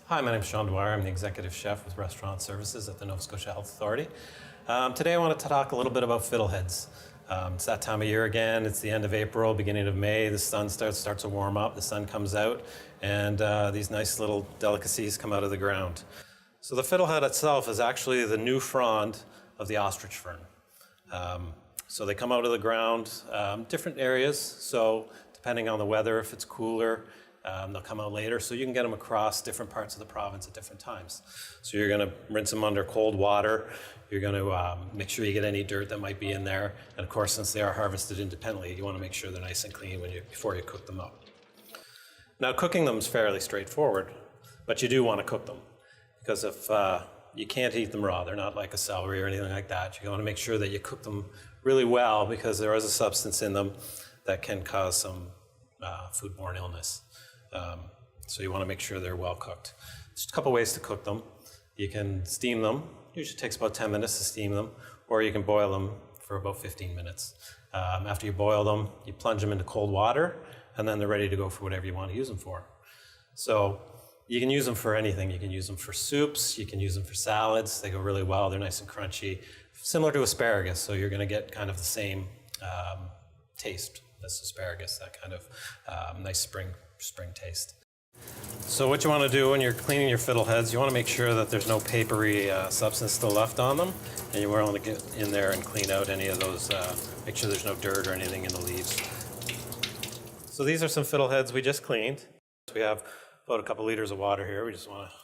Hi, my name is Sean Dwyer. I'm the Executive Chef with Restaurant Services at the Nova Scotia Health Authority. Today I want to talk a little bit about fiddleheads. It's that time of year again. It's the end of April, beginning of May. The sun starts to warm up, the sun comes out, and these nice little delicacies come out of the ground. So the fiddlehead itself is actually the new frond of the ostrich fern. So they come out of the ground, different areas. So depending on the weather, if it's cooler, they'll come out later. So you can get them across different parts of the province at different times. So you're going to rinse them under cold water. You're going to make sure you get any dirt that might be in there. And of course, since they are harvested independently, you want to make sure they're nice and clean before you cook them up. Now, cooking them is fairly straightforward, but you do want to cook them. Because if you can't eat them raw, they're not like a celery or anything like that. You want to make sure that you cook them really well, because there is a substance in them that can cause some foodborne illness. So you want to make sure they're well cooked. There's a couple ways to cook them. You can steam them. Usually takes about 10 minutes to steam them, or you can boil them for about 15 minutes. After you boil them, you plunge them into cold water, and then they're ready to go for whatever you want to use them for. So you can use them for anything. You can use them for soups. You can use them for salads. They go really well. They're nice and crunchy, similar to asparagus. So you're going to get kind of the same taste as asparagus, that kind of nice spring taste. So what you want to do when you're cleaning your fiddleheads, you want to make sure that there's no papery substance still left on them, and you want to get in there and clean out any of those, make sure there's no dirt or anything in the leaves. So these are some fiddleheads we just cleaned. We have about a couple liters of water here. We just want to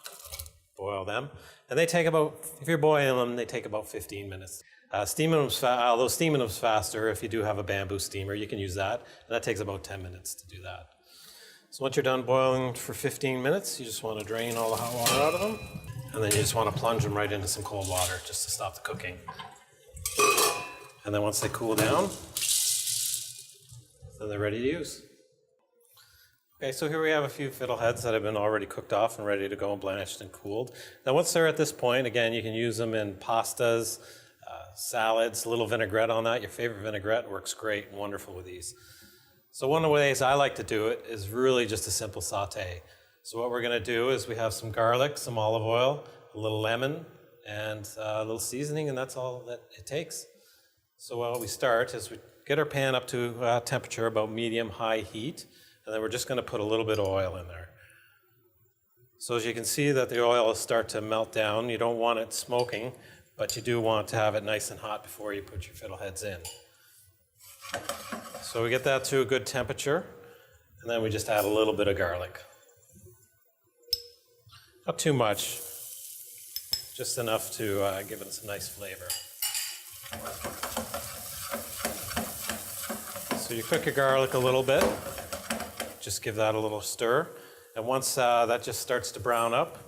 boil them. And they take about, if you're boiling them, they take about 15 minutes. Steaming them's faster. If you do have a bamboo steamer, you can use that. And that takes about 10 minutes to do that. So once you're done boiling for 15 minutes, you just want to drain all the hot water out of them. And then you just want to plunge them right into some cold water just to stop the cooking. And then once they cool down, then they're ready to use. Okay, so here we have a few fiddleheads that have been already cooked off and ready to go and blanched and cooled. Now once they're at this point, again, you can use them in pastas, salads, a little vinaigrette on that. Your favorite vinaigrette works great and wonderful with these. So one of the ways I like to do it is really just a simple saute. So what we're going to do is we have some garlic, some olive oil, a little lemon, and a little seasoning, and that's all that it takes. So what we start is we get our pan up to temperature, about medium-high heat, and then we're just going to put a little bit of oil in there. So as you can see that the oil will start to melt down. You don't want it smoking, but you do want to have it nice and hot before you put your fiddleheads in. So we get that to a good temperature, and then we just add a little bit of garlic. Not too much, just enough to give it some nice flavor. So you cook your garlic a little bit, just give that a little stir, and once that just starts to brown up,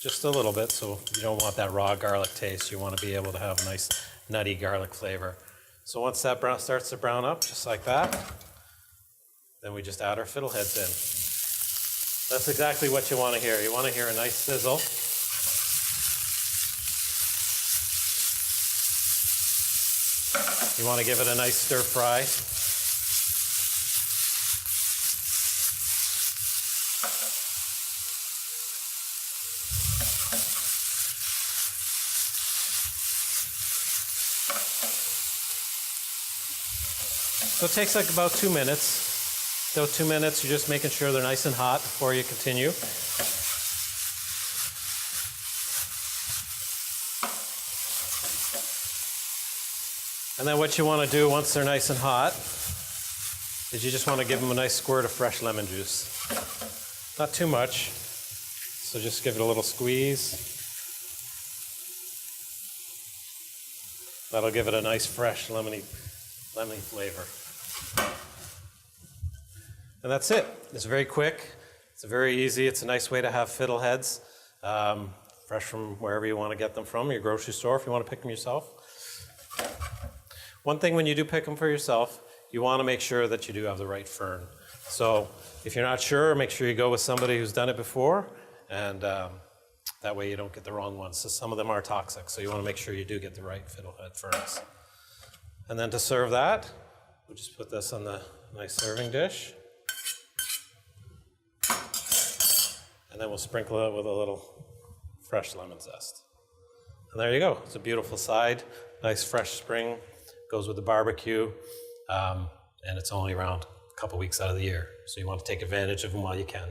just a little bit, so you don't want that raw garlic taste. You want to be able to have a nice nutty garlic flavor. So once that starts to brown up, just like that, then we just add our fiddleheads in. That's exactly what you want to hear. You want to hear a nice sizzle. You want to give it a nice stir fry. So it takes like about 2 minutes. So 2 minutes, you're just making sure they're nice and hot before you continue. And then what you want to do once they're nice and hot is you just want to give them a nice squirt of fresh lemon juice. Not too much, so just give it a little squeeze. That'll give it a nice fresh lemony flavor. And that's it. It's very quick. It's very easy. It's a nice way to have fiddleheads, fresh from wherever you want to get them from, your grocery store if you want to pick them yourself. One thing when you do pick them for yourself, you want to make sure that you do have the right fern. So if you're not sure, make sure you go with somebody who's done it before, and that way you don't get the wrong ones. So some of them are toxic, so you want to make sure you do get the right fiddlehead ferns. And then to serve that, we'll just put this on the nice serving dish. And then we'll sprinkle it with a little fresh lemon zest. And there you go. It's a beautiful side, nice fresh spring, goes with the barbecue, and it's only around a couple weeks out of the year. So you want to take advantage of them while you can.